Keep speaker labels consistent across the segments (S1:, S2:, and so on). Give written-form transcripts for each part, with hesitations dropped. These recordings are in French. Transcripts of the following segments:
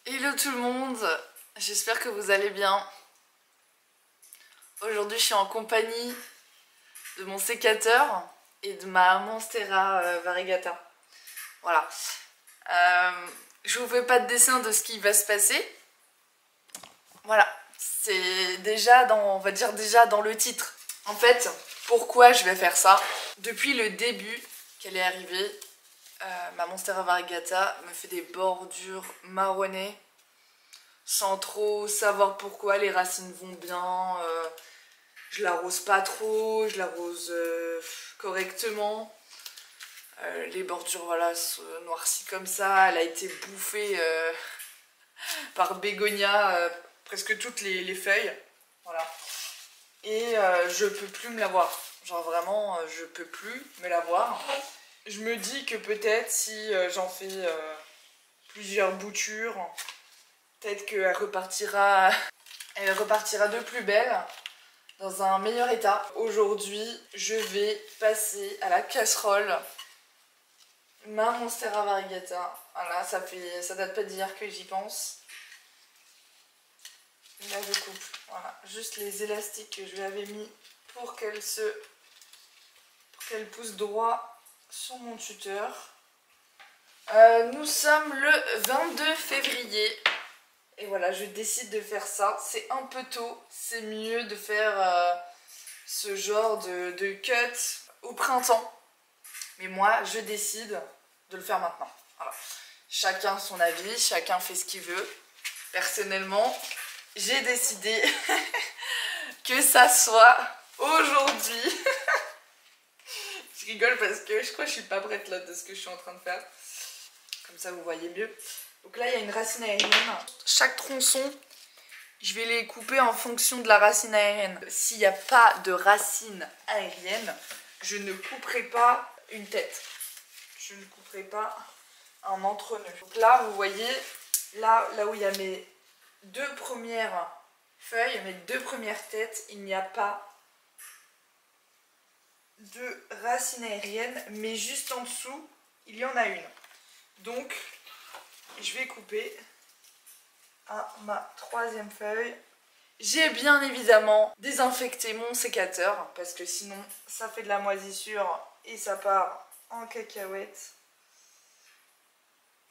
S1: Hello tout le monde, j'espère que vous allez bien. Aujourd'hui je suis en compagnie de mon sécateur et de ma Monstera variegata. Voilà. Je vous fais pas de dessin de ce qui va se passer. Voilà, c'est déjà on va dire déjà dans le titre. En fait, pourquoi je vais faire ça? Depuis le début qu'elle est arrivée, ma Monstera variegata me fait des bordures marronnées. Sans trop savoir pourquoi, les racines vont bien, je l'arrose pas trop, je l'arrose correctement. Les bordures voilà, se noircissent comme ça, elle a été bouffée par bégonia, presque toutes les feuilles. Voilà. Et je peux plus me la voir, genre vraiment je peux plus me la voir. Je me dis que peut-être si j'en fais plusieurs boutures, peut-être qu'elle repartira, elle repartira de plus belle, dans un meilleur état. Aujourd'hui, je vais passer à la casserole ma Monstera variegata. Voilà, ça date pas d'hier que j'y pense. Là, je coupe. Voilà, juste les élastiques que je lui avais mis pour qu'elle pousse droit sur mon tuteur. Nous sommes le 22 février. Et voilà, je décide de faire ça. C'est un peu tôt, c'est mieux de faire ce genre de cut au printemps. Mais moi, je décide de le faire maintenant. Voilà. Chacun son avis, chacun fait ce qu'il veut. Personnellement, j'ai décidé que ça soit aujourd'hui. Je rigole parce que je crois que je suis pas prête là de ce que je suis en train de faire. Comme ça, vous voyez mieux. Donc là, il y a une racine aérienne. Chaque tronçon, je vais les couper en fonction de la racine aérienne. S'il n'y a pas de racine aérienne, je ne couperai pas une tête. Je ne couperai pas un entre-nœud. Donc là, vous voyez, là où il y a mes deux premières feuilles, mes deux premières têtes, il n'y a pas de racine aérienne, mais juste en dessous, il y en a une. Donc, je vais couper à ma troisième feuille. J'ai bien évidemment désinfecté mon sécateur parce que sinon ça fait de la moisissure et ça part en cacahuète.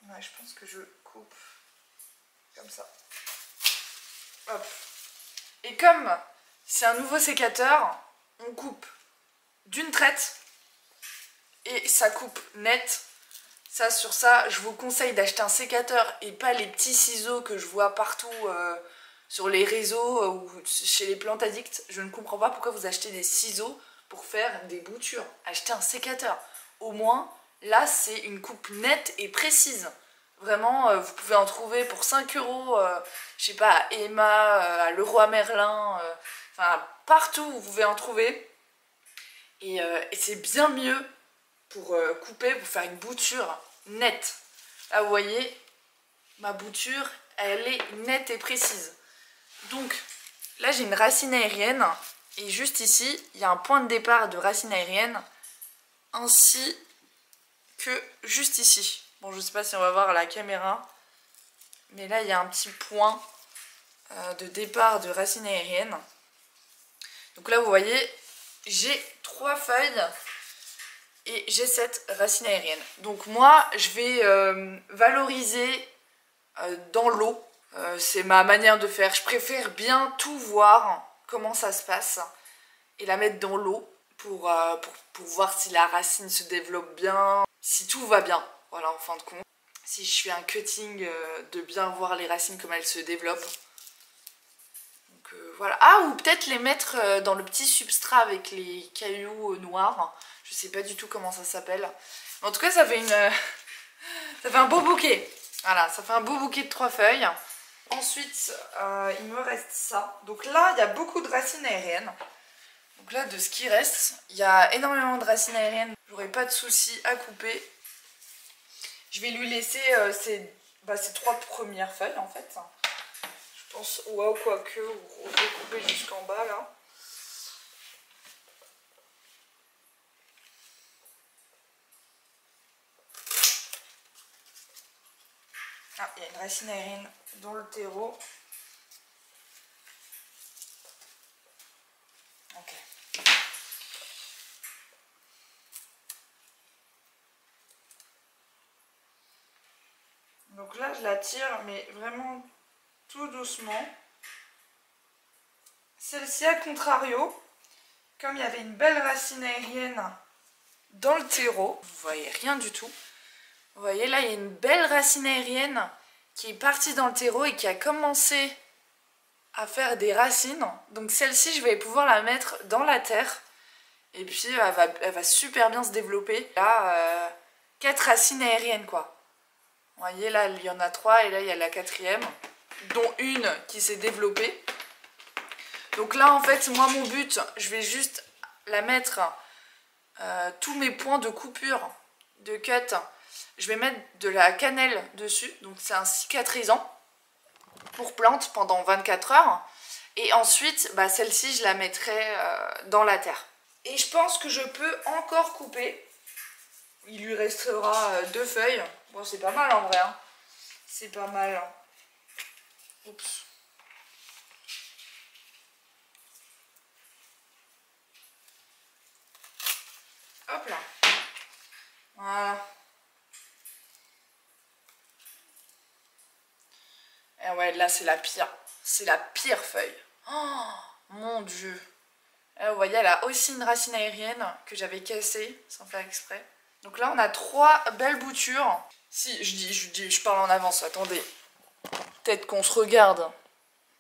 S1: Ouais, je pense que je coupe comme ça. Hop. Et comme c'est un nouveau sécateur, on coupe d'une traite et ça coupe net. Ça, sur ça, je vous conseille d'acheter un sécateur et pas les petits ciseaux que je vois partout sur les réseaux ou chez les plantes addicts. Je ne comprends pas pourquoi vous achetez des ciseaux pour faire des boutures. Achetez un sécateur. Au moins, là, c'est une coupe nette et précise. Vraiment, vous pouvez en trouver pour 5 €, je sais pas, à Emma, à Leroy Merlin, enfin, partout vous pouvez en trouver. Et c'est bien mieux pour couper, pour faire une bouture nette. Là, vous voyez, ma bouture, elle est nette et précise. Donc, là, j'ai une racine aérienne. Et juste ici, il y a un point de départ de racine aérienne. Ainsi que juste ici. Bon, je ne sais pas si on va voir à la caméra. Mais là, il y a un petit point de départ de racine aérienne. Donc là, vous voyez, j'ai 3 feuilles. Et j'ai cette racine aérienne. Donc moi, je vais valoriser dans l'eau. C'est ma manière de faire. Je préfère bien tout voir, comment ça se passe. Et la mettre dans l'eau pour voir si la racine se développe bien. Si tout va bien, voilà, en fin de compte. Si je fais un cutting, de bien voir les racines, comment elles se développent. Donc voilà. Ah, ou peut-être les mettre dans le petit substrat avec les cailloux noirs. Je sais pas du tout comment ça s'appelle. En tout cas, ça fait un beau bouquet. Voilà, ça fait un beau bouquet de 3 feuilles. Ensuite, il me reste ça. Donc là, il y a beaucoup de racines aériennes. Donc là, de ce qui reste, il y a énormément de racines aériennes. J'aurai pas de souci à couper. Je vais lui laisser ces 3 premières feuilles, en fait. Je pense, waouh, quoique, on va couper jusqu'en bas, là. Ah, il y a une racine aérienne dans le terreau. Ok. Donc là, je la tire, mais vraiment tout doucement. Celle-ci, à contrario, comme il y avait une belle racine aérienne dans le terreau, vous voyez rien du tout. Vous voyez là, il y a une belle racine aérienne qui est partie dans le terreau et qui a commencé à faire des racines. Donc celle-ci, je vais pouvoir la mettre dans la terre. Et puis elle va super bien se développer. Là, 4 racines aériennes quoi. Vous voyez là, il y en a 3 et là il y a la 4e, dont une qui s'est développée. Donc là en fait, moi mon but, je vais juste la mettre tous mes points de coupure, de cut. Je vais mettre de la cannelle dessus, donc c'est un cicatrisant pour plante pendant 24 heures. Et ensuite, bah, celle-ci, je la mettrai dans la terre. Et je pense que je peux encore couper. Il lui restera 2 feuilles. Bon, c'est pas mal en vrai. Hein. C'est pas mal. Hein. Oups. Hop là. Voilà. Et ouais, là, c'est la pire. C'est la pire feuille. Oh, mon Dieu. Là, vous voyez, elle a aussi une racine aérienne que j'avais cassée sans faire exprès. Donc là, on a 3 belles boutures. Si, je parle en avance, attendez. Peut-être qu'on se regarde.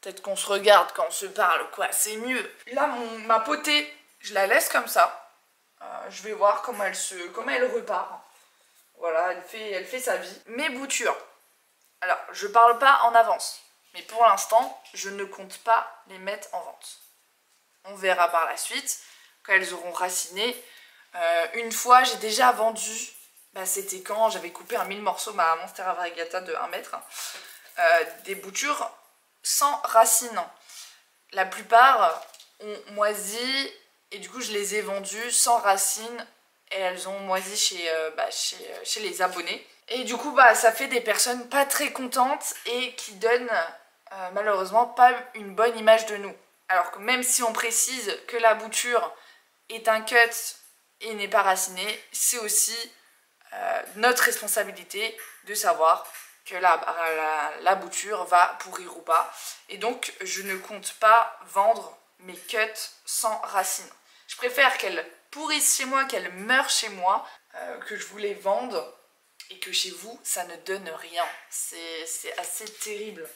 S1: Peut-être qu'on se regarde quand on se parle, quoi. C'est mieux. Là, ma potée, je la laisse comme ça. Je vais voir comment elle repart. Voilà, elle fait sa vie. Mes boutures. Alors, je parle pas en avance. Mais pour l'instant, je ne compte pas les mettre en vente. On verra par la suite, quand elles auront raciné. Une fois, j'ai déjà vendu, bah, c'était quand j'avais coupé en 1000 morceaux ma Monstera variegata de 1 mètre, des boutures sans racines. La plupart ont moisi et du coup je les ai vendues sans racines et elles ont moisi chez les abonnés. Et du coup bah, ça fait des personnes pas très contentes et qui donnent malheureusement pas une bonne image de nous. Alors que même si on précise que la bouture est un cut et n'est pas racinée, c'est aussi notre responsabilité de savoir que la bouture va pourrir ou pas. Et donc je ne compte pas vendre mes cuts sans racines. Je préfère qu'elles pourrissent chez moi, qu'elles meurent chez moi, que je vous les vende et que chez vous ça ne donne rien. C'est assez terrible.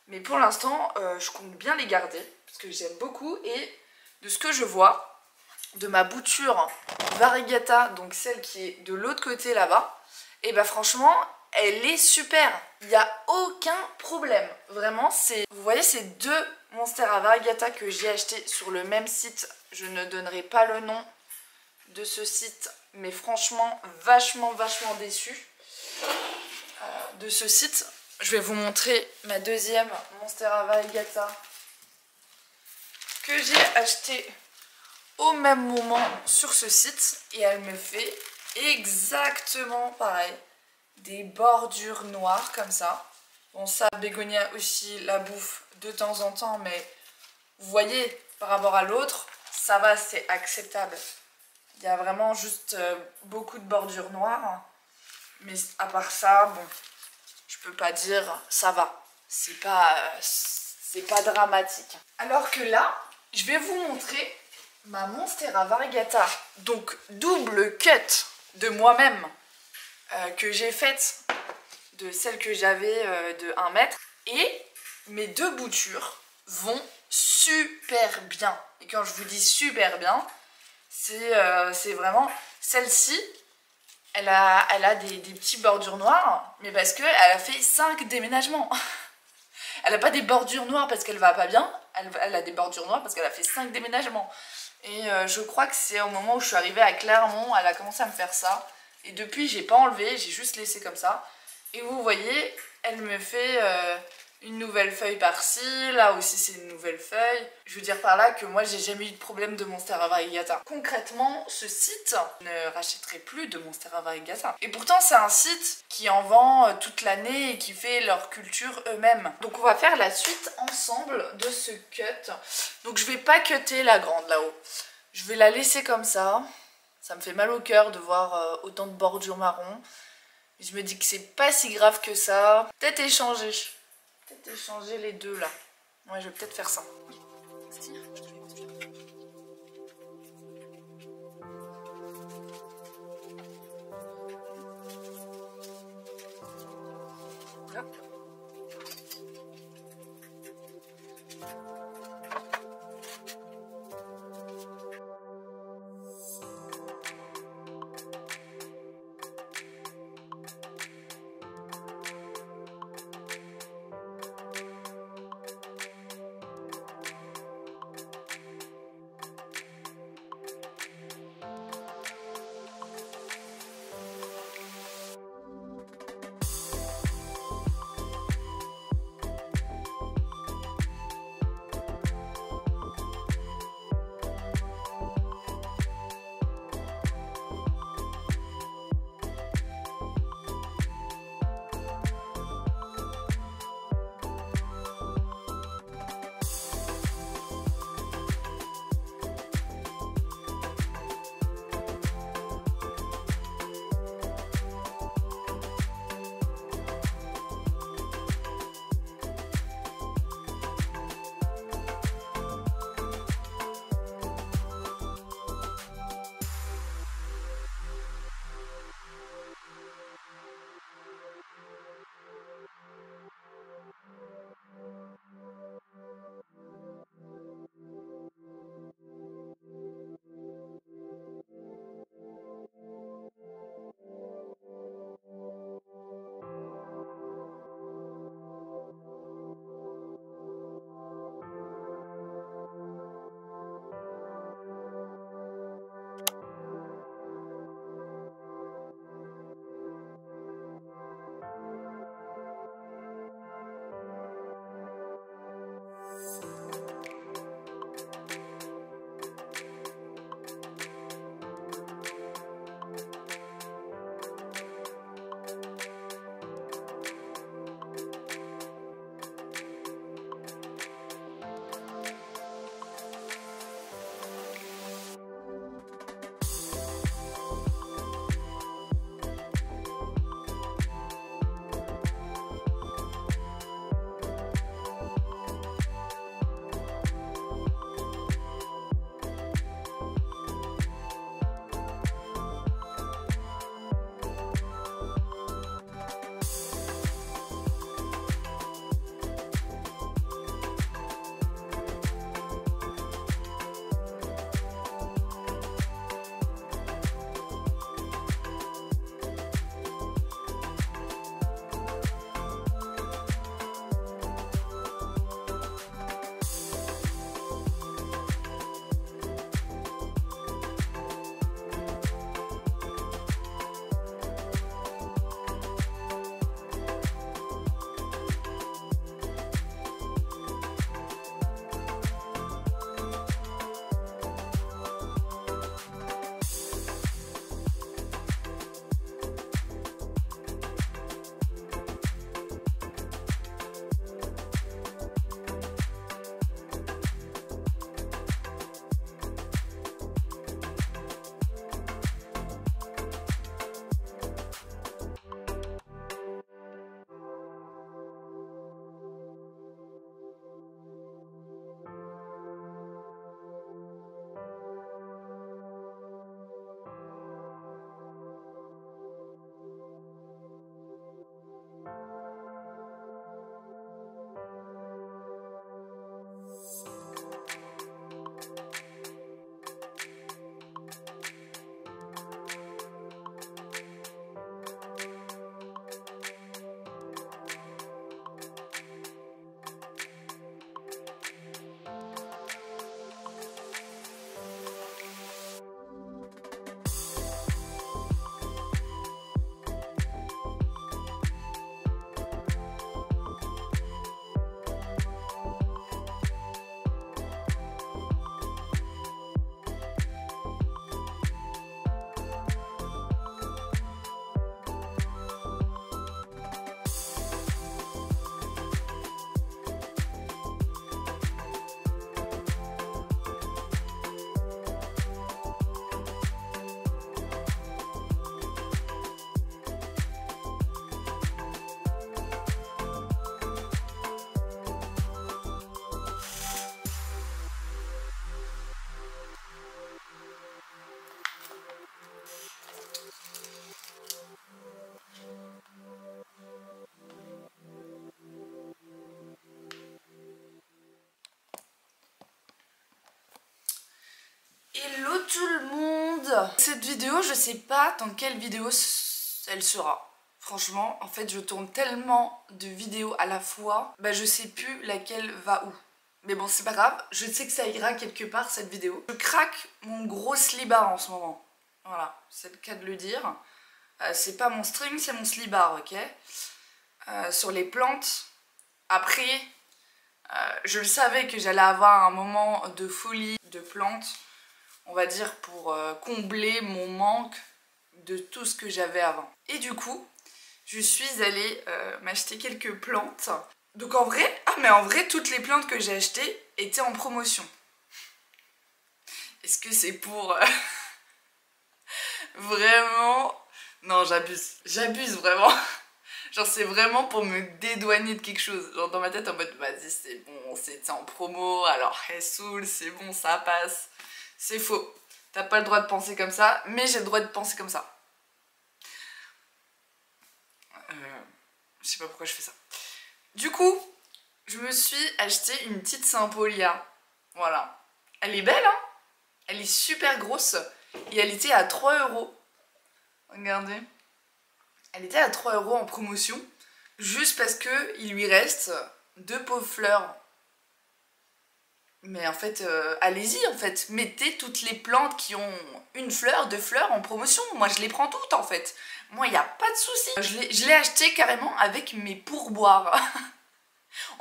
S1: Mais pour l'instant, je compte bien les garder parce que j'aime beaucoup et de ce que je vois de ma bouture variegata, donc celle qui est de l'autre côté là-bas, et bah franchement, elle est super. Il n'y a aucun problème. Vraiment, vous voyez ces 2 Monstera variegata que j'ai acheté sur le même site. Je ne donnerai pas le nom de ce site, mais franchement, vachement déçue de ce site. Je vais vous montrer ma 2e Monstera variegata que j'ai acheté au même moment sur ce site et elle me fait exactement pareil. Des bordures noires comme ça. Bon ça, Bégonia aussi la bouffe de temps en temps, mais vous voyez, par rapport à l'autre, ça va, c'est acceptable. Il y a vraiment juste beaucoup de bordures noires. Mais à part ça, bon, je peux pas dire ça va. C'est pas dramatique. Alors que là, je vais vous montrer ma Monstera variegata, donc double cut de moi-même, que j'ai faite de celle que j'avais de 1 mètre. Et mes 2 boutures vont super bien. Et quand je vous dis super bien, c'est vraiment celle-ci. Elle a des petites bordures noires, mais parce qu'elle a fait 5 déménagements. Elle n'a pas des bordures noires parce qu'elle va pas bien, elle a des bordures noires parce qu'elle a fait 5 déménagements. Et je crois que c'est au moment où je suis arrivée à Clermont, elle a commencé à me faire ça. Et depuis, j'ai pas enlevé, j'ai juste laissé comme ça. Et vous voyez, elle me fait une nouvelle feuille par-ci, là aussi c'est une nouvelle feuille. Je veux dire par là que moi j'ai jamais eu de problème de Monstera Variegata. Concrètement, ce site ne rachèterait plus de Monstera Variegata. Et pourtant c'est un site qui en vend toute l'année et qui fait leur culture eux-mêmes. Donc on va faire la suite ensemble de ce cut. Donc je vais pas cutter la grande là-haut. Je vais la laisser comme ça. Ça me fait mal au cœur de voir autant de bordures marron. Et je me dis que c'est pas si grave que ça. Peut-être échanger. Peut-être échanger les deux là. Ouais, je vais peut-être faire ça. Hop. tout le monde. Cette vidéo, je sais pas dans quelle vidéo elle sera. Franchement, en fait, je tourne tellement de vidéos à la fois, bah je sais plus laquelle va où. Mais bon, c'est pas grave, je sais que ça ira quelque part cette vidéo. Je craque mon gros slibard en ce moment. Voilà, c'est le cas de le dire. C'est pas mon string, c'est mon slibard, ok. Sur les plantes. Après, je le savais que j'allais avoir un moment de folie de plantes, on va dire, pour combler mon manque de tout ce que j'avais avant. Et du coup, je suis allée m'acheter quelques plantes. Donc en vrai, mais en vrai, toutes les plantes que j'ai achetées étaient en promotion. Est-ce que c'est pour vraiment... Non, j'abuse. J'abuse vraiment. Genre c'est vraiment pour me dédouaner de quelque chose. Genre dans ma tête en mode vas-y c'est bon, c'était en promo, alors Ressoul, c'est bon, ça passe. C'est faux. T'as pas le droit de penser comme ça, mais j'ai le droit de penser comme ça. Je sais pas pourquoi je fais ça. Du coup, je me suis acheté une petite Saint-Paulia. Voilà. Elle est belle, hein? Elle est super grosse. Et elle était à 3 €. Regardez. Elle était à 3 € en promotion. Juste parce que il lui reste 2 pauvres fleurs. Mais en fait, allez-y en fait. Mettez toutes les plantes qui ont une fleur, 2 fleurs en promotion. Moi, je les prends toutes en fait. Moi, il n'y a pas de souci. Je l'ai acheté carrément avec mes pourboires.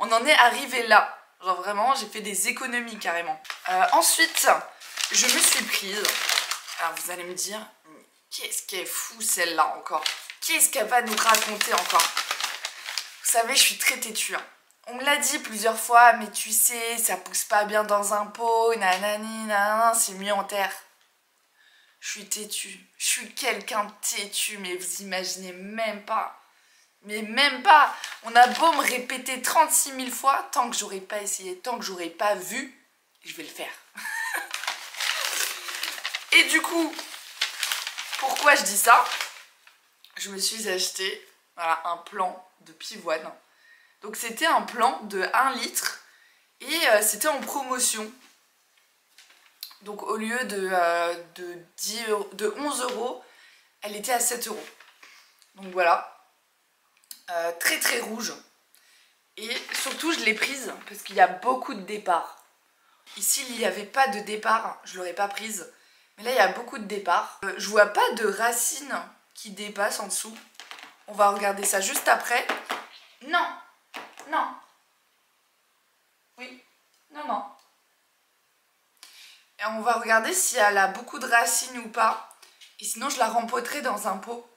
S1: On en est arrivé là. Genre vraiment, j'ai fait des économies carrément. Ensuite, je me suis prise. Alors vous allez me dire, qu'est-ce qu'elle est fou celle-là encore? Qu'est-ce qu'elle va nous raconter encore? Vous savez, je suis très têtue. Hein. On me l'a dit plusieurs fois, mais tu sais, ça pousse pas bien dans un pot, nanani, nanana, c'est mieux en terre. Je suis têtue. Je suis quelqu'un de têtu, mais vous imaginez même pas. Mais même pas. On a beau me répéter 36 000 fois, tant que j'aurais pas essayé, tant que j'aurais pas vu, je vais le faire. Et du coup, pourquoi je dis ça? Je me suis acheté voilà, un plant de pivoine. Donc c'était un plant de 1 litre et c'était en promotion. Donc au lieu de 11 €, elle était à 7 €. Donc voilà. Très très rouge. Et surtout je l'ai prise parce qu'il y a beaucoup de départs. Ici il n'y avait pas de départ, je l'aurais pas prise. Mais là il y a beaucoup de départs. Je vois pas de racines qui dépassent en dessous. On va regarder ça juste après. Non. Non. Oui. Non, non. Et on va regarder si elle a beaucoup de racines ou pas. Et sinon je la rempoterai dans un pot.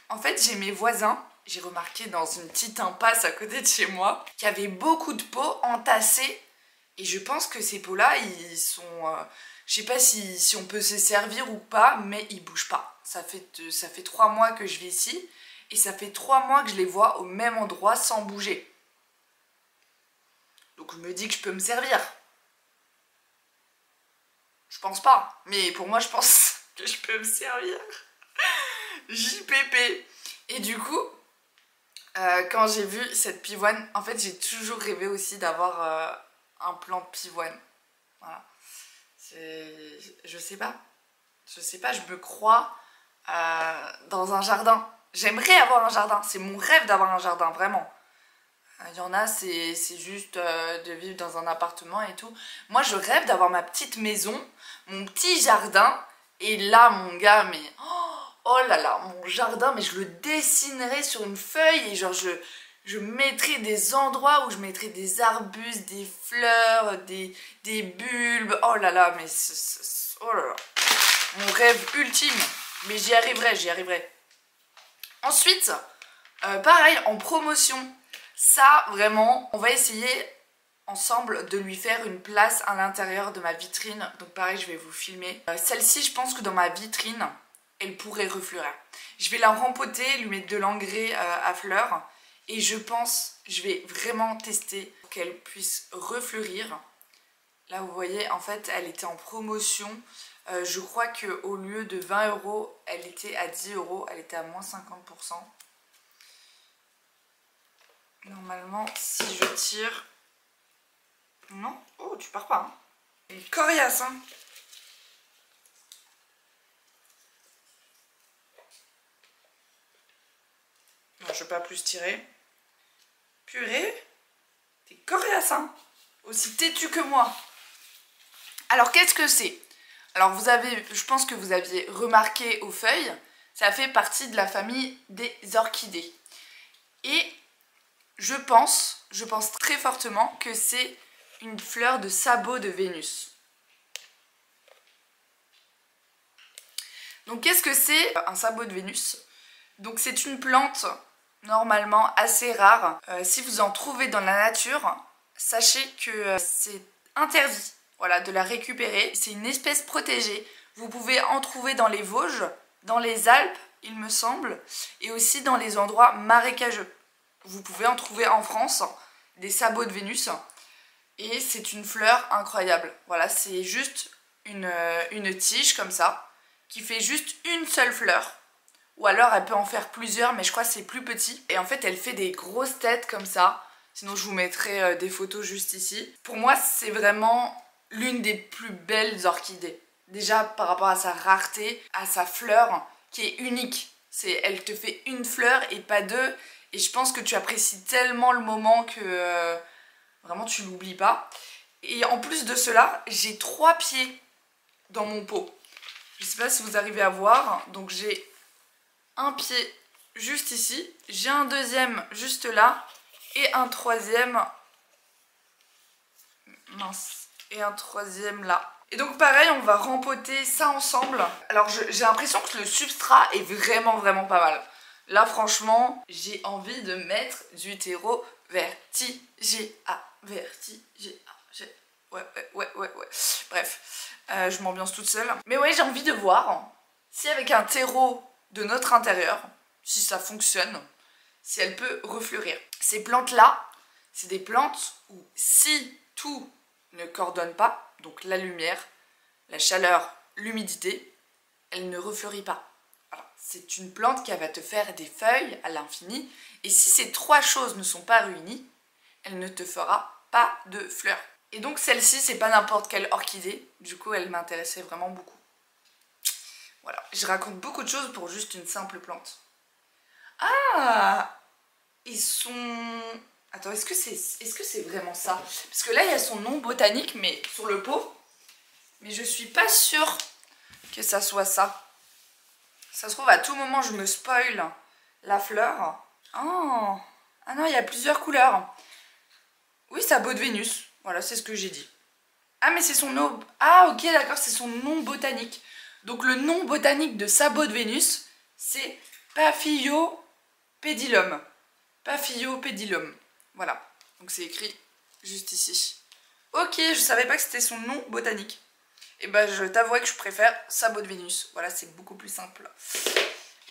S1: En fait j'ai mes voisins. J'ai remarqué dans une petite impasse à côté de chez moi qu'il y avait beaucoup de pots entassés. Et je pense que ces pots-là, ils sont... je sais pas si on peut se servir ou pas, mais ils bougent pas. Ça fait 3 mois que je vis ici. Et ça fait 3 mois que je les vois au même endroit sans bouger. Donc je me dis que je peux me servir. Je pense pas. Mais pour moi, je pense que je peux me servir. JPP. Et du coup... quand j'ai vu cette pivoine, en fait j'ai toujours rêvé aussi d'avoir un plant de pivoine. Voilà. Je sais pas. Je sais pas, je me crois dans un jardin. J'aimerais avoir un jardin. C'est mon rêve d'avoir un jardin, vraiment. Il y en a, c'est juste de vivre dans un appartement et tout. Moi, je rêve d'avoir ma petite maison, mon petit jardin. Et là, mon gars, mais... Oh là là, mon jardin, mais je le dessinerai sur une feuille et genre je mettrai des endroits où je mettrai des arbustes, des fleurs, des bulbes. Oh là là, mais oh là là. Mon rêve ultime. Mais j'y arriverai, j'y arriverai. Ensuite, pareil, en promotion. Ça, vraiment, on va essayer ensemble de lui faire une place à l'intérieur de ma vitrine. Donc pareil, je vais vous filmer. Celle-ci, je pense que dans ma vitrine... elle pourrait refleurir. Je vais la rempoter, lui mettre de l'engrais à fleurs. Et je pense, je vais vraiment tester pour qu'elle puisse refleurir. Là, vous voyez, en fait, elle était en promotion. Je crois qu'au lieu de 20 €, elle était à 10 €. Elle était à moins 50%. Normalement, si je tire... Non. Oh, tu pars pas. Hein. Une coriace, hein. Non, je vais pas plus tirer. Purée, t'es coriace, hein. Aussi têtu que moi. Alors, qu'est-ce que c'est? Alors, je pense que vous aviez remarqué aux feuilles, ça fait partie de la famille des orchidées. Et je pense très fortement que c'est une fleur de sabot de Vénus. Donc, qu'est-ce que c'est un sabot de Vénus? Donc, c'est une plante normalement assez rare. Si vous en trouvez dans la nature, sachez que c'est interdit, voilà, de la récupérer. C'est une espèce protégée. Vous pouvez en trouver dans les Vosges, dans les Alpes, il me semble, et aussi dans les endroits marécageux. Vous pouvez en trouver en France, des sabots de Vénus, et c'est une fleur incroyable. Voilà, c'est juste une tige comme ça, qui fait juste une seule fleur. Ou alors elle peut en faire plusieurs, mais je crois que c'est plus petit. Et en fait, elle fait des grosses têtes comme ça. Sinon, je vous mettrai des photos juste ici. Pour moi, c'est vraiment l'une des plus belles orchidées. Déjà, par rapport à sa rareté, à sa fleur, qui est unique. Elle te fait une fleur et pas deux. Et je pense que tu apprécies tellement le moment que vraiment, tu l'oublies pas. Et en plus de cela, j'ai 3 pieds dans mon pot. Je sais pas si vous arrivez à voir. Donc, j'ai un pied juste ici, j'ai un deuxième juste là et un troisième, mince, et un troisième là. Et donc pareil, on va rempoter ça ensemble. Alors j'ai l'impression que le substrat est vraiment pas mal. Là franchement, j'ai envie de mettre du terreau vertigea. Ouais. Bref, je m'ambiance toute seule. Mais ouais, j'ai envie de voir si avec un terreau de notre intérieur, si ça fonctionne, si elle peut refleurir. Ces plantes-là, c'est des plantes où si tout ne coordonne pas, donc la lumière, la chaleur, l'humidité, elle ne refleurit pas. Voilà. C'est une plante qui va te faire des feuilles à l'infini, et si ces 3 choses ne sont pas réunies, elle ne te fera pas de fleurs. Et donc celle-ci, c'est pas n'importe quelle orchidée, du coup elle m'intéressait vraiment beaucoup. Voilà, je raconte beaucoup de choses pour juste une simple plante. Ah! Et son... Attends, est-ce que c'est vraiment ça? Parce que là, il y a son nom botanique, mais sur le pot. Mais je suis pas sûre que ça soit ça. Ça se trouve, à tout moment, je me spoil la fleur. Oh! Ah non, il y a plusieurs couleurs. Oui, sabot de Vénus. Voilà, c'est ce que j'ai dit. Ah, mais c'est son nom... Ah, ok, d'accord, c'est son nom botanique. Donc le nom botanique de sabot de Vénus, c'est Paphiopedilum. Paphiopedilum. Voilà. Donc c'est écrit juste ici. Ok, je savais pas que c'était son nom botanique. Et ben je t'avoue que je préfère sabot de Vénus. Voilà, c'est beaucoup plus simple.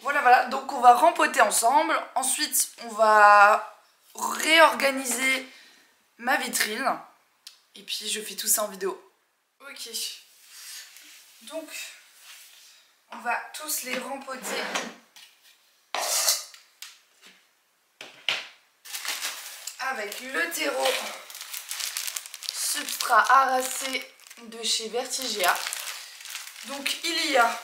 S1: Voilà. Donc on va rempoter ensemble. Ensuite, on va réorganiser ma vitrine. Et puis je fais tout ça en vidéo. Ok. Donc, on va tous les rempoter. Avec le terreau substrat harassé de chez Vertigea. Donc il y a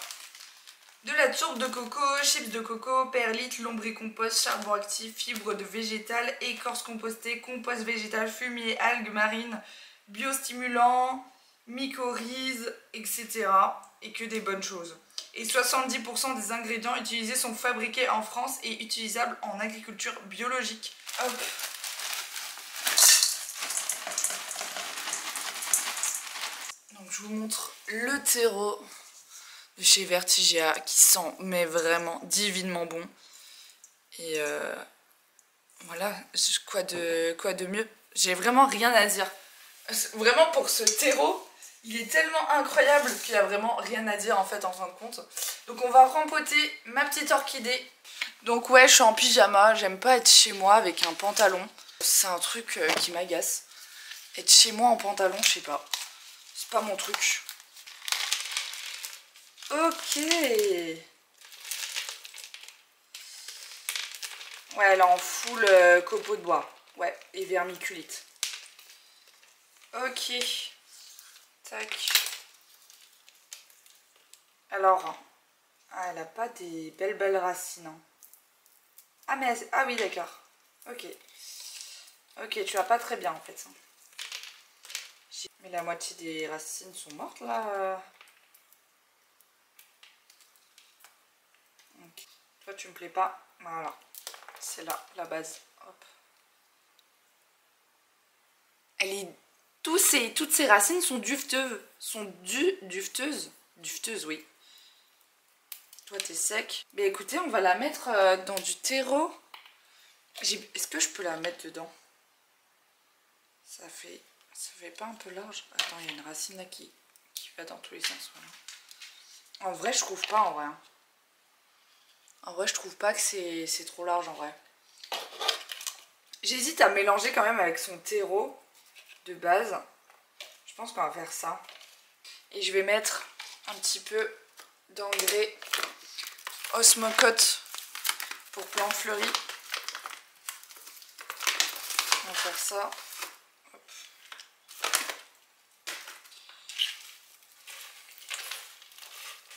S1: de la tourbe de coco, chips de coco, perlite, lombricompost, charbon actif, fibres de végétal, écorce compostée, compost végétal, fumier, algues marines, biostimulant, mycorhize, etc. Et que des bonnes choses. Et 70% des ingrédients utilisés sont fabriqués en France et utilisables en agriculture biologique. Hop. Donc je vous montre le terreau de chez Vertigea qui sent mais vraiment divinement bon. Et voilà, quoi de mieux? J'ai vraiment rien à dire. Vraiment pour ce terreau, il est tellement incroyable qu'il n'y a vraiment rien à dire en fait en fin de compte. Donc on va rempoter ma petite orchidée. Donc ouais, je suis en pyjama, j'aime pas être chez moi avec un pantalon. C'est un truc qui m'agace. Être chez moi en pantalon, je sais pas. C'est pas mon truc. Ok. Ouais, elle est en full copeaux de bois. Ouais, et vermiculite. Ok. Tac. Alors, ah, elle a pas des belles racines. Hein. Ah, mais... Ah oui, d'accord. Ok. Ok, tu vas pas très bien en fait. Mais la moitié des racines sont mortes là. Okay. Toi tu me plais pas. Voilà. C'est là, la base. Hop. Elle est... Toutes ces racines sont dufteuses. Dufteuses. Dufteuses, oui. Toi t'es sec. Mais écoutez, on va la mettre dans du terreau. Est-ce que je peux la mettre dedans? Ça fait pas un peu large? Attends, il y a une racine là qui va dans tous les sens. Voilà. En vrai, je trouve pas en vrai. En vrai, je trouve pas que c'est trop large en vrai. J'hésite à mélanger quand même avec son terreau de base. Je pense qu'on va faire ça. Et je vais mettre un petit peu d'engrais Osmocote pour plantes fleuries. On va faire ça. Hop.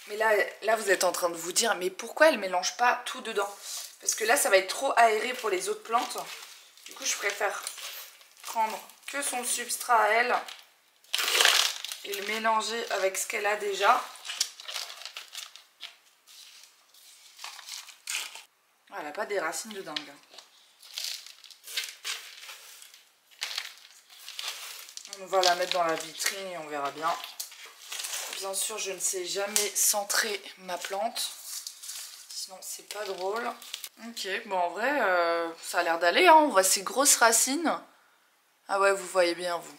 S1: Mais là, vous êtes en train de vous dire, mais pourquoi elle ne mélange pas tout dedans? Parce que là, ça va être trop aéré pour les autres plantes. Du coup, je préfère prendre que son substrat à elle et le mélanger avec ce qu'elle a déjà. Ah, elle n'a pas des racines de dingue. On va la mettre dans la vitrine et on verra bien. Bien sûr, je ne sais jamais centrer ma plante. Sinon, c'est pas drôle. Ok, bon en vrai, ça a l'air d'aller. Hein. On voit ces grosses racines. Ah ouais, vous voyez bien, vous.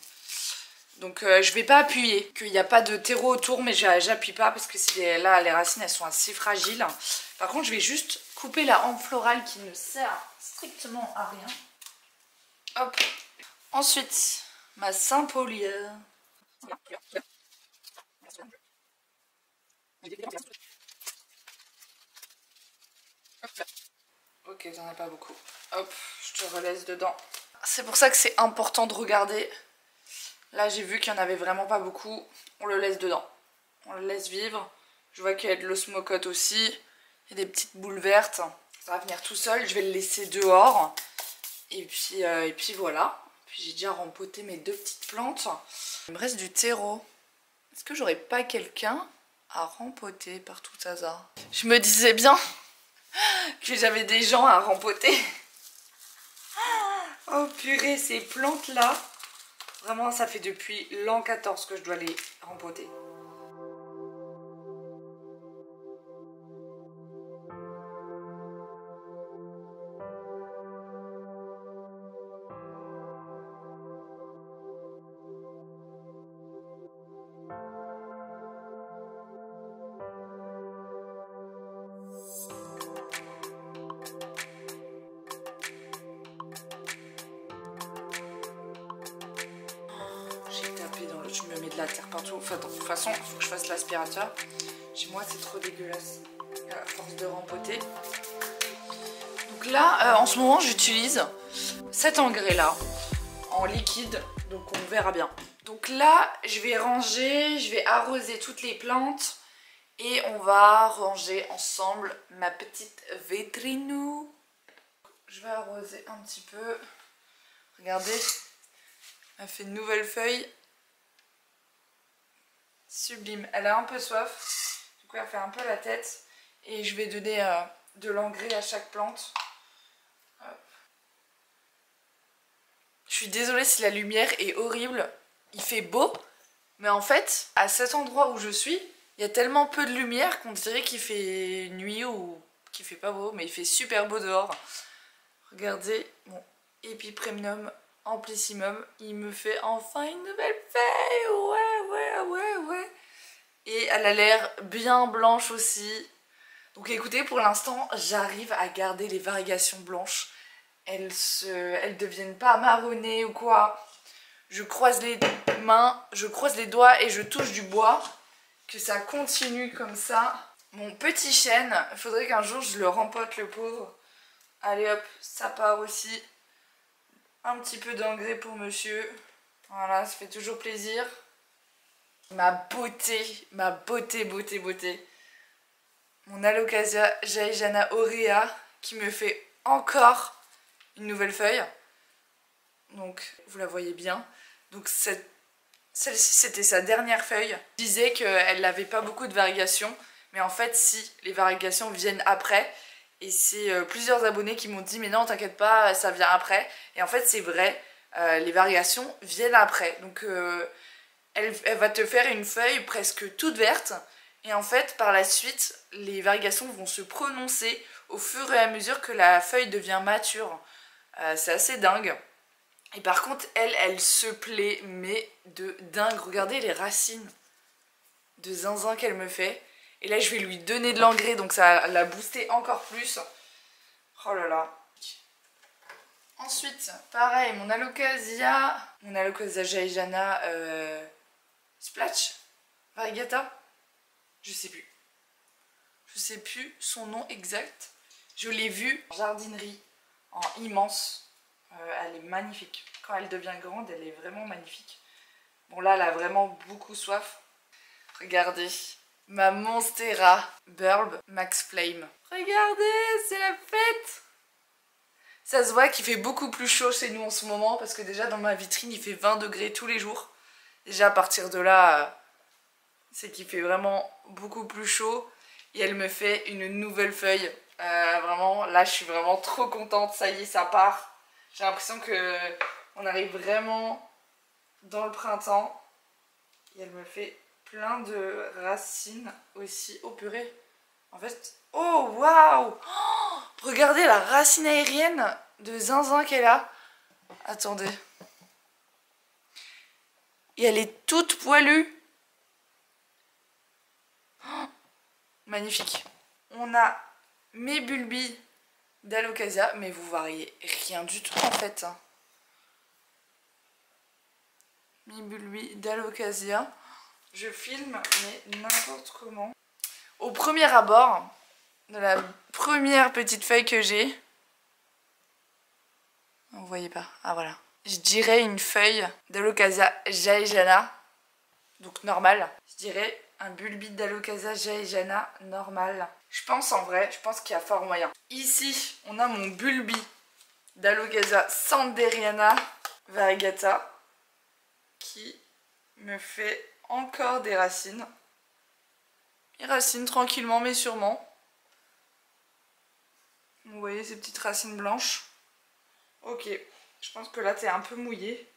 S1: Donc je vais pas appuyer. Qu'il n'y a pas de terreau autour, mais j'appuie pas parce que là, les racines, elles sont assez fragiles. Par contre, je vais juste couper la hampe florale qui ne sert strictement à rien. Hop. Ensuite, ma Saint-Paulière. Ok, t'en as pas beaucoup. Hop, je te relaisse dedans. C'est pour ça que c'est important de regarder. Là, j'ai vu qu'il n'y en avait vraiment pas beaucoup. On le laisse dedans. On le laisse vivre. Je vois qu'il y a de l'osmocote aussi. Il y a des petites boules vertes. Ça va venir tout seul. Je vais le laisser dehors. Et puis voilà. Puis j'ai déjà rempoté mes 2 petites plantes. Il me reste du terreau. Est-ce que j'aurais pas quelqu'un à rempoter par tout hasard? Je me disais bien que j'avais des gens à rempoter. Oh purée, ces plantes là. Vraiment, ça fait depuis l'an 14 que je dois les rempoter. Je me mets de la terre partout. Enfin, de toute façon, il faut que je fasse l'aspirateur. Chez moi, c'est trop dégueulasse à force de rempoter. Donc là, en ce moment, j'utilise cet engrais-là en liquide. Donc on verra bien. Donc là, je vais ranger, je vais arroser toutes les plantes. Et on va ranger ensemble ma petite vitrine. Je vais arroser un petit peu. Regardez, elle fait une nouvelle feuille. Sublime. Elle a un peu soif. Du coup, elle fait un peu la tête. Et je vais donner de l'engrais à chaque plante. Hop. Je suis désolée si la lumière est horrible. Il fait beau. Mais en fait, à cet endroit où je suis, il y a tellement peu de lumière qu'on dirait qu'il fait nuit ou qu'il fait pas beau. Mais il fait super beau dehors. Regardez mon Epipremnum Amplissimum. Il me fait enfin une nouvelle feuille. Ouais. Et elle a l'air bien blanche aussi. Donc écoutez, pour l'instant, j'arrive à garder les variations blanches. Elles deviennent pas marronnées ou quoi. Je croise les mains, je croise les doigts et je touche du bois. Que ça continue comme ça. Mon petit chêne, il faudrait qu'un jour je le rempote le pauvre. Allez hop, ça part aussi. Un petit peu d'engrais pour monsieur. Voilà, ça fait toujours plaisir. Ma beauté. Mon Alocasia Jaejana aurea qui me fait encore une nouvelle feuille. Donc vous la voyez bien. Donc celle-ci c'était sa dernière feuille. Elle disait qu'elle n'avait pas beaucoup de variations. Mais en fait si, les variations viennent après. Et c'est plusieurs abonnés qui m'ont dit mais non t'inquiète pas, ça vient après. Et en fait c'est vrai, les variations viennent après. Donc elle va te faire une feuille presque toute verte. Et en fait par la suite les variations vont se prononcer au fur et à mesure que la feuille devient mature. C'est assez dingue. Et par contre elle se plaît mais de dingue. Regardez les racines de zinzin qu'elle me fait. Et là je vais lui donner de l'engrais donc ça va la booster encore plus. Oh là là. Ensuite pareil mon alocasia jaejana Splatch Variegata. Je sais plus son nom exact. Je l'ai vue en jardinerie en immense. Elle est magnifique. Quand elle devient grande elle est vraiment magnifique. Bon là elle a vraiment beaucoup soif. Regardez, ma Monstera Bulb Max Flame. Regardez, c'est la fête. Ça se voit qu'il fait beaucoup plus chaud chez nous en ce moment parce que déjà dans ma vitrine il fait 20 degrés tous les jours. Déjà à partir de là, c'est qu'il fait vraiment beaucoup plus chaud. Et elle me fait une nouvelle feuille. Vraiment, là je suis vraiment trop contente. Ça y est, ça part. J'ai l'impression qu'on arrive vraiment dans le printemps. Et elle me fait plein de racines aussi. Oh purée. En fait, oh waouh, oh, regardez la racine aérienne de zinzin qu'elle a. Attendez. Et elle est toute poilue. Oh, magnifique. On a mes bulbis d'alocasia, mais vous voyez rien du tout en fait. Mes bulbis d'alocasia. Je filme, mais n'importe comment. Au premier abord, de la première petite feuille que j'ai, vous voyez pas, ah voilà, je dirais une feuille d'Alocasia jaejana, donc normale. Je dirais un bulbi d'Alocasia jaejana normal. Je pense en vrai, je pense qu'il y a fort moyen. Ici, on a mon bulbi d'Alocasia sanderiana variegata qui me fait encore des racines. Il racine tranquillement mais sûrement. Vous voyez ces petites racines blanches. Ok, je pense que là t'es un peu mouillé.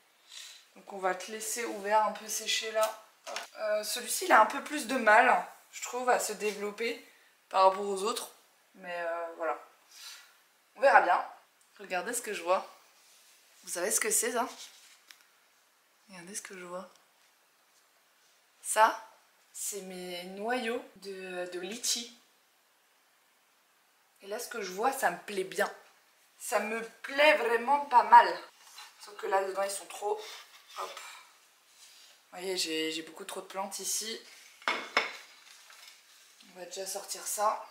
S1: Donc on va te laisser ouvert, un peu sécher là. Celui-ci il a un peu plus de mal, je trouve, à se développer par rapport aux autres. Mais voilà. On verra bien. Regardez ce que je vois. Vous savez ce que c'est ça? Regardez ce que je vois. Ça, c'est mes noyaux de litchi. Et là, ce que je vois, ça me plaît bien. Ça me plaît vraiment pas mal. Sauf que là, dedans, ils sont trop... Hop. Vous voyez, j'ai beaucoup trop de plantes ici. On va déjà sortir ça.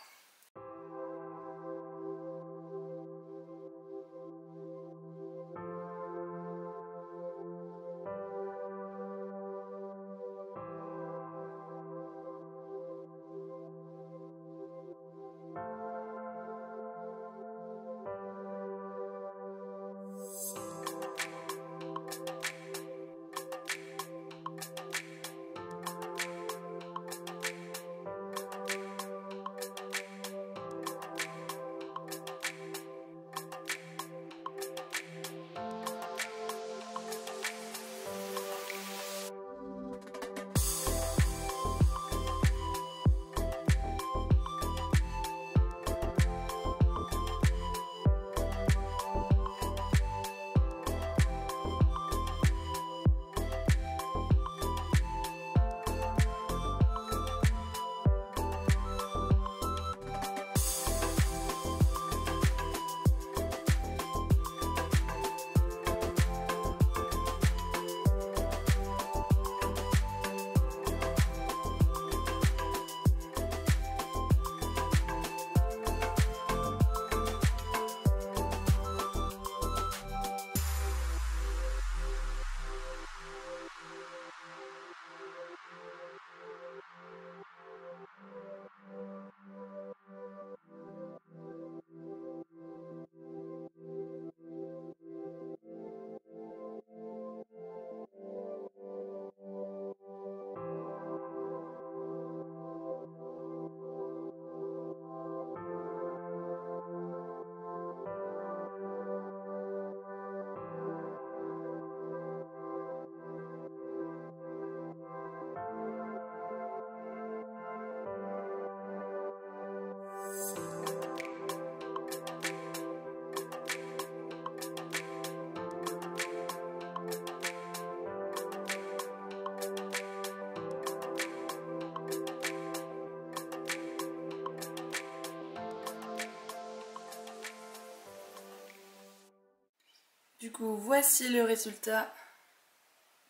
S1: voici le résultat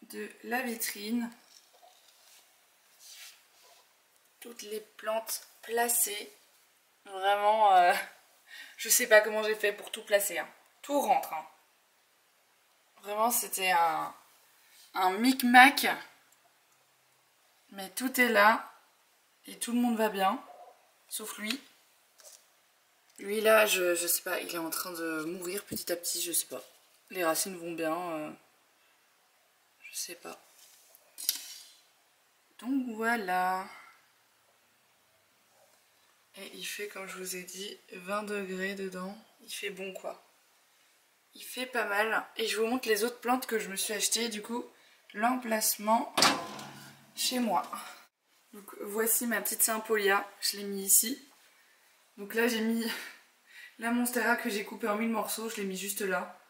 S1: de la vitrine. Toutes les plantes placées. Vraiment, je sais pas comment j'ai fait pour tout placer. Hein. Tout rentre. Hein. Vraiment, c'était un micmac. Mais tout est là. Et tout le monde va bien. Sauf lui. Lui là, je sais pas, il est en train de mourir petit à petit, je sais pas. Les racines vont bien. Je sais pas. Donc voilà. Et il fait, comme je vous ai dit, 20 degrés dedans. Il fait bon quoi. Il fait pas mal. Et je vous montre les autres plantes que je me suis achetées. Du coup, l'emplacement chez moi. Donc voici ma petite Saint-Paulia. Je l'ai mis ici. Donc là, j'ai mis la Monstera que j'ai coupée en 1000 morceaux. Je l'ai mis juste là,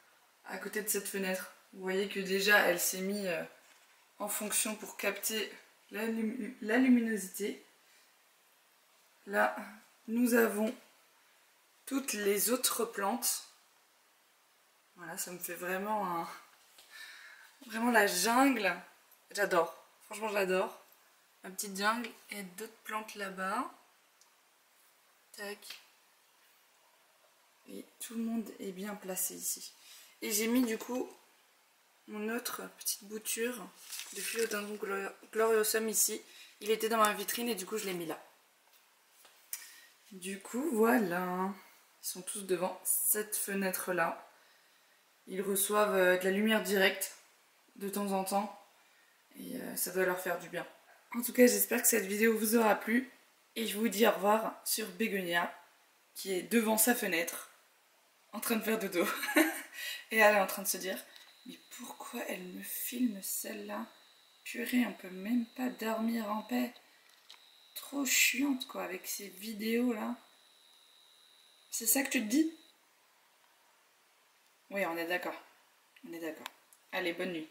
S1: à côté de cette fenêtre. Vous voyez que déjà, elle s'est mise en fonction pour capter la luminosité. Là, nous avons toutes les autres plantes. Voilà, ça me fait vraiment vraiment la jungle. J'adore. Franchement, j'adore. Ma petite jungle et d'autres plantes là-bas. Tac. Et tout le monde est bien placé ici. Et j'ai mis du coup mon autre petite bouture de Philodendron gloriosum ici. Il était dans ma vitrine et du coup je l'ai mis là. Du coup voilà. Ils sont tous devant cette fenêtre là. Ils reçoivent de la lumière directe de temps en temps. Et ça doit leur faire du bien. En tout cas j'espère que cette vidéo vous aura plu. Et je vous dis au revoir sur Bégonia qui est devant sa fenêtre. En train de faire dodo. Et elle est en train de se dire, mais pourquoi elle me filme celle-là? Purée, on peut même pas dormir en paix. Trop chiante quoi avec ces vidéos là. C'est ça que tu te dis? Oui, on est d'accord. On est d'accord. Allez, bonne nuit.